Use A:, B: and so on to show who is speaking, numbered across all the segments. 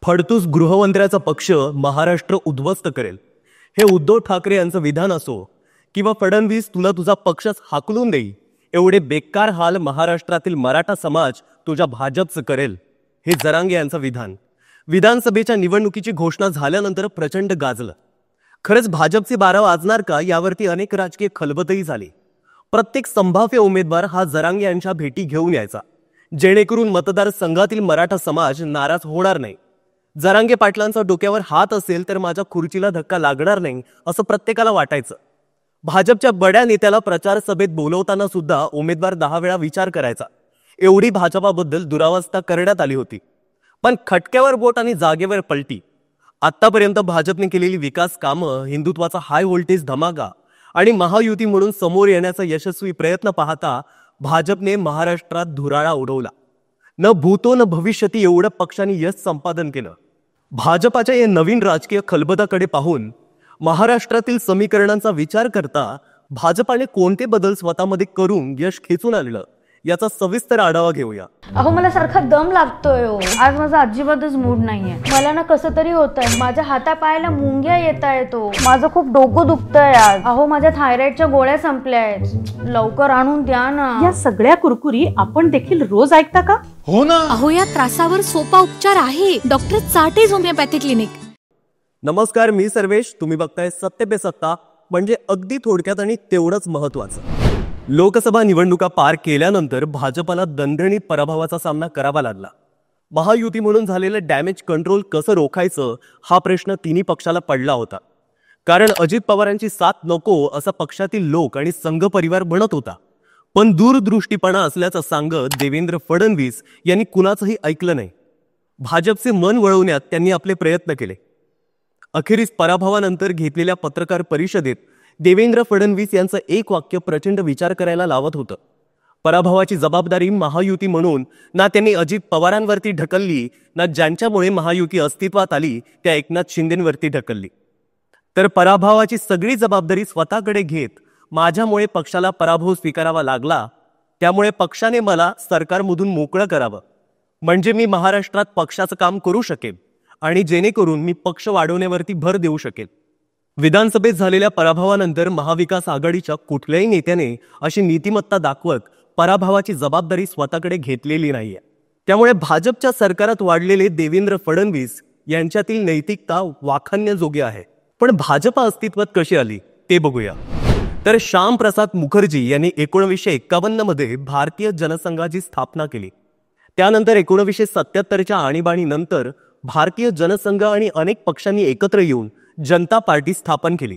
A: फडतूस गृहमंत्र्याचा पक्ष महाराष्ट्र उद्ध्वस्त करेल, हे उद्धव ठाकरे यांचं विधान असो किंवा फडणवीस तुला तुझा पक्षच हाकलून देईल एवढे बेकार हाल महाराष्ट्रातील मराठा समाज तुझ्या भाजपचं करेल, हे जरांगे यांचं विधान विधानसभेच्या निवडणुकीची घोषणा झाल्यानंतर प्रचंड गाजलं. खरंच भाजपचे 12 वाजणार का यावरती अनेक राजकीय खलबतही झाली. प्रत्येक संभाव्य उमेदवार हा जरांगे यांच्या भेटी घेऊन यायचा, जेणेकरून मतदारसंघातील मराठा समाज नाराज होणार नाही. जरांगे पाटलांचा डोक्यावर हात असेल तर माझ्या खुर्चीला धक्का लागणार नाही असं प्रत्येकाला वाटायचं. भाजपच्या बड्या नेत्याला प्रचार सभेत बोलवताना सुद्धा उमेदवार 10 वेळा विचार करायचा, एवढी भाजपाबद्दल दुरावस्था करण्यात आली होती. पण खटक्यावर बोट आणि जागेवर पलटी. आतापर्यंत भाजपने केलेली विकास कामं, हिंदुत्वाचा हाय व्होल्टेज धमाका आणि महायुती म्हणून समोर येण्याचा यशस्वी प्रयत्न पाहता भाजपने महाराष्ट्रात धुराळा उडवला. न भूतो न भविष्यती एवढं पक्षांनी यश संपादन केलं. भाजपाच्या या नवीन राजकीय खलबताकडे पाहून महाराष्ट्रातील समीकरणांचा विचार करता भाजपाने कोणते बदल स्वतःमध्ये करून यश खेचून आणलं याचा सविस्तर आढावा घेऊया.
B: अहो मला सारखा दम लागतोय हो. आज माझा अजिबातच मूड नाहीये. मला ना कसं तरी होतंय. माझ्या हातापायाला मुंग्या येतायत. माझं खूप डोकं दुखतंय आज. अहो माझ्या थायरॉइडच्या गोळ्या संपल्या आहेत, लवकर आणून द्या ना.
C: या सगळ्या कुरकुरी आपण देखील रोज ऐकता का?
D: हो ना.
E: अहो या त्रासावर सोपा उपचार आहे. डॉक्टर चाटेज होमिओपॅथिक क्लिनिक.
A: नमस्कार, मी सर्वेश. तुम्ही बघताय सत्य पे सत्ता, म्हणजे अगदी थोडक्यात आणि तेवढंच महत्वाचं. लोकसभा निवडणुका पार केल्यानंतर भाजपला दणदणीत पराभवाचा सामना करावा लागला. महायुती म्हणून झालेलं डॅमेज कंट्रोल कसं रोखायचं हा प्रश्न तिन्ही पक्षाला पडला होता. कारण अजित पवारांची साथ नको असा पक्षातील लोक आणि संघ परिवार म्हणत होता. पण दूरदृष्टीपणा असल्याचं सांगत देवेंद्र फडणवीस यांनी कुणाचंही ऐकलं नाही. भाजपचे मन वळवण्यात त्यांनी आपले प्रयत्न केले. अखेरीस पराभवानंतर घेतलेल्या पत्रकार परिषदेत देवेंद्र फडणवीस यांचं एक वाक्य प्रचंड विचार करायला लावत होतं. पराभवाची जबाबदारी महायुती म्हणून ना त्यांनी अजित पवारांवरती ढकलली, ना ज्यांच्यामुळे महायुती अस्तित्वात आली त्या एकनाथ शिंदेंवरती ढकलली. तर पराभवाची सगळी जबाबदारी स्वतःकडे घेत माझ्यामुळे पक्षाला पराभव स्वीकारावा लागला, त्यामुळे पक्षाने मला सरकारमधून मोकळं करावं, म्हणजे मी महाराष्ट्रात पक्षाचं काम करू शकेल आणि जेणेकरून मी पक्ष वाढवण्यावरती भर देऊ शकेल. विधानसभेत झालेल्या पराभवानंतर महाविकास आघाडीच्या कुठल्याही नेत्याने अशी नीतिमत्ता दाखवत पराभवाची जबाबदारी स्वतःकडे घेतलेली नाहीये. त्यामुळे भाजपच्या सरकारात वाढलेले देवेंद्र फडणवीस यांच्यातील नैतिकता वाखाणण्याजोगी आहे. पण भाजप अस्तित्वात कशी आली ते बघूया. तर श्याम प्रसाद मुखर्जी यांनी 1951 मध्ये भारतीय जनसंघाची स्थापना केली. त्यानंतर 1977च्या आणीबाणीनंतर भारतीय जनसंघ आणि अनेक पक्षांनी एकत्र येऊन जनता पार्टी स्थापन केली.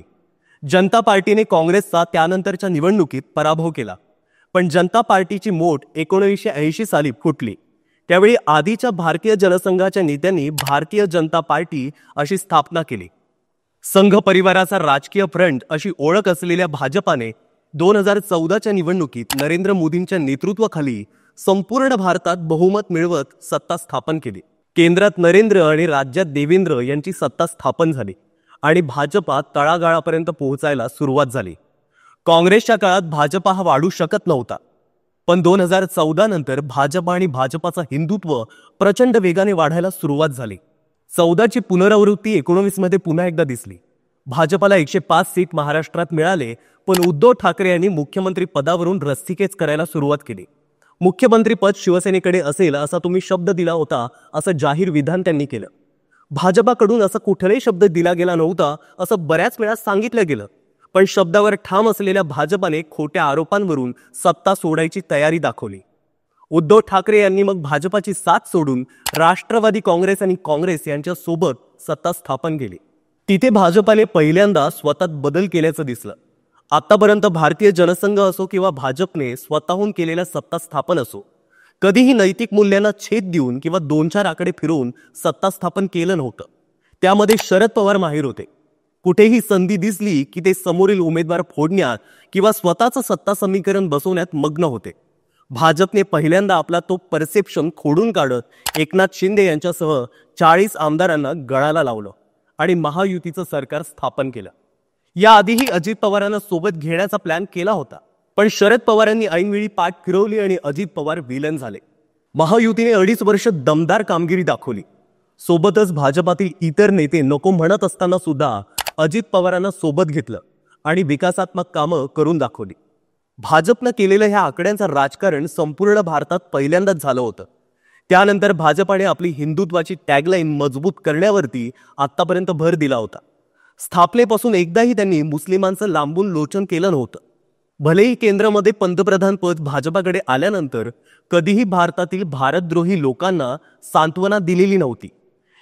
A: जनता पार्टीने काँग्रेसचा त्यानंतरच्या निवडणुकीत पराभव केला. पण जनता पार्टीची मोठ 1980 साली फुटली. त्यावेळी आधीच्या भारतीय जनसंघाच्या नेत्यांनी भारतीय जनता पार्टी अशी स्थापना केली. संघ परिवाराचा राजकीय फ्रंट अशी ओळख असलेल्या भाजपाने 2014च्या निवडणुकीत नरेंद्र मोदींच्या नेतृत्वाखाली संपूर्ण भारतात बहुमत मिळवत सत्ता स्थापन केली. केंद्रात नरेंद्र आणि राज्यात देवेंद्र यांची सत्ता स्थापन झाली आणि भाजपा तळागाळापर्यंत पोहोचायला सुरुवात झाली. काँग्रेसच्या काळात भाजपा हा वाढू शकत नव्हता. पण 2014 नंतर भाजपा आणि भाजपाचा हिंदुत्व प्रचंड वेगाने वाढायला सुरुवात झाली. 14ची पुनरावृत्ती 19 मध्ये पुन्हा एकदा दिसली. भाजपाला 105 सीट महाराष्ट्रात मिळाले, पण उद्धव ठाकरे यांनी मुख्यमंत्री पदावरून रस्सीखेच करायला सुरुवात केली. मुख्यमंत्री पद शिवसेनेकडे असेल असा तुम्ही शब्द दिला होता असं जाहीर विधान त्यांनी केलं. भाजपाकडून असा कुठलाही शब्द दिला गेला नव्हता असं बऱ्याच वेळा सांगितलं गेलं. पण शब्दावर ठाम असलेल्या भाजपाने खोट्या आरोपांवरून सत्ता सोडायची तयारी दाखवली. उद्धव ठाकरे यांनी मग भाजपाची साथ सोडून राष्ट्रवादी काँग्रेस आणि काँग्रेस यांच्या सोबत सत्ता स्थापन केली. तिथे भाजपाने पहिल्यांदा स्वतःत बदल केल्याचं दिसलं. आतापर्यंत भारतीय जनसंघ असो किंवा भाजपने स्वतःहून केलेल्या सत्ता स्थापन असो, कधीही नैतिक मूल्यांना छेद देऊन किंवा 2-4 आकडे फिरवून सत्ता स्थापन केलं नव्हतं. त्यामध्ये शरद पवार माहीर होते. कुठेही संधी दिसली की ते समोरील उमेदवार फोडण्यात किंवा स्वतःचं सत्ता समीकरण बसवण्यात मग्न होते. भाजपने पहिल्यांदा आपला तो परसेप्शन खोडून काढत एकनाथ शिंदे यांच्यासह 40 आमदारांना गळाला लावलं आणि महायुतीचं सरकार स्थापन केलं. याआधीही अजित पवारांना सोबत घेण्याचा प्लॅन केला होता, पण शरद पवारांनी ऐनवेळी पाठ फिरवली आणि अजित पवार विलन झाले. महायुतीने 2.5 वर्ष दमदार कामगिरी दाखवली. सोबतच भाजपातील इतर नेते नको म्हणत असताना सुद्धा अजित पवारांना सोबत घेतलं आणि विकासात्मक कामं करून दाखवली. भाजपनं केलेलं ह्या आकड्यांचं राजकारण संपूर्ण भारतात पहिल्यांदाच झालं होतं. त्यानंतर भाजपाने आपली हिंदुत्वाची टॅगलाईन मजबूत करण्यावरती आत्तापर्यंत भर दिला होता. स्थापनेपासून एकदाही त्यांनी मुस्लिमांचं लांबून लोचन केलं नव्हतं. भलेही केंद्रामध्ये पंतप्रधान पद भाजपाकडे आल्यानंतर कधीही भारतातील भारतद्रोही लोकांना सांत्वना दिलेली नव्हती.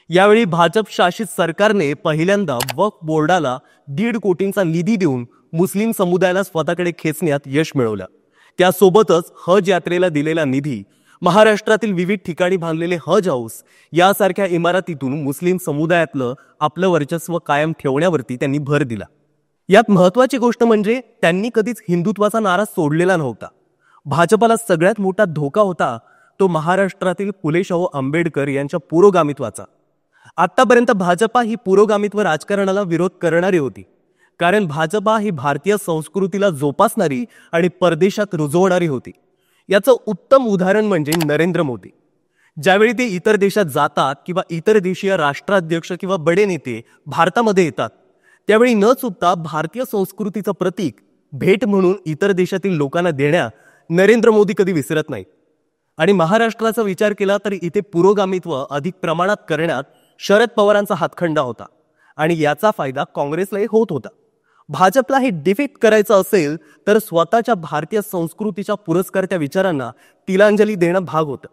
A: यावेळी भाजप शासित सरकारने पहिल्यांदा वक्फ बोर्डाला 1.5 कोटींचा निधी देऊन मुस्लिम समुदायाला स्वतःकडे खेचण्यात यश मिळवलं. त्यासोबतच हज यात्रेला दिलेला निधी, महाराष्ट्रातील विविध ठिकाणी बांधलेले हज हाऊस यासारख्या इमारतीतून मुस्लिम समुदायातलं आपलं वर्चस्व कायम ठेवण्यावरती त्यांनी भर दिला. यात महत्वाची गोष्ट म्हणजे त्यांनी कधीच हिंदुत्वाचा नारा सोडलेला नव्हता. भाजपाला सगळ्यात मोठा धोका होता तो महाराष्ट्रातील फुले शाहू आंबेडकर यांच्या पुरोगामित्वाचा. आतापर्यंत भाजपा ही पुरोगामित्व राजकारणाला विरोध करणारी होती, कारण भाजपा ही भारतीय संस्कृतीला जोपासणारी आणि परदेशात रुजवणारी होती. याचं उत्तम उदाहरण म्हणजे नरेंद्र मोदी. ज्यावेळी ते इतर देशात जातात किंवा इतर देशीय राष्ट्राध्यक्ष किंवा बडे नेते भारतामध्ये येतात, त्यावेळी न चुकता भारतीय संस्कृतीचं प्रतीक भेट म्हणून इतर देशातील लोकांना देण्या नरेंद्र मोदी कधी विसरत नाहीत. आणि महाराष्ट्राचा विचार केला तर इथे पुरोगामित्व अधिक प्रमाणात करण्यात शरद पवारांचा हातखंडा होता आणि याचा फायदा काँग्रेसलाही होत होता. भाजपला हे डिफीट करायचं असेल तर स्वतःच्या भारतीय संस्कृतीच्या पुरस्कर्त्या विचारांना तिलांजली देणं भाग होतं.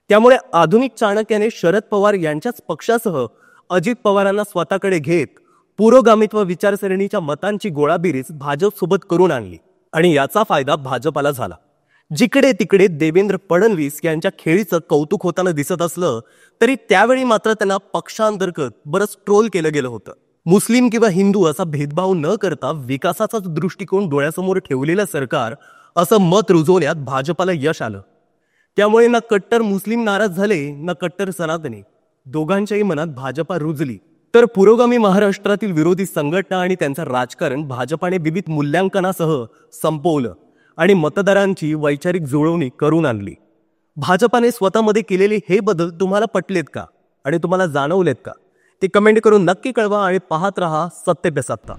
A: त्यामुळे आधुनिक चाणक्याने शरद पवार यांच्याच पक्षासह अजित पवारांना स्वतःकडे घेत पुरोगामित्व विचारसरणीच्या मतांची गोळाबेरीज भाजपसोबत करून आणली आणि याचा फायदा भाजपाला झाला. जिकडे तिकडे देवेंद्र फडणवीस यांच्या खेळीचं कौतुक होताना दिसत असलं तरी त्यावेळी मात्र त्यांना पक्षांतर्गत बरंच ट्रोल केलं गेलं होतं. मुस्लिम किंवा हिंदू असा भेदभाव न करता विकासाचाच दृष्टिकोन डोळ्यासमोर ठेवलेलं सरकार असं मत रुजवण्यात भाजपाला यश आलं. त्यामुळे ना कट्टर मुस्लिम नाराज झाले ना कट्टर सनातनी, दोघांच्याही मनात भाजपा रुजली. तर पुरोगामी महाराष्ट्रातील विरोधी संघटना आणि त्यांचं राजकारण भाजपाने विविध मूल्यांकनासह संपवलं आणि मतदारांची वैचारिक जुळवणी करून आणली. भाजपाने स्वतःमध्ये केलेले हे बदल तुम्हाला पटलेत का आणि तुम्हाला जाणवलेत का? ते कमेंट करून नक्की कळवा आणि पाहत रहा सत्य पे सत्ता.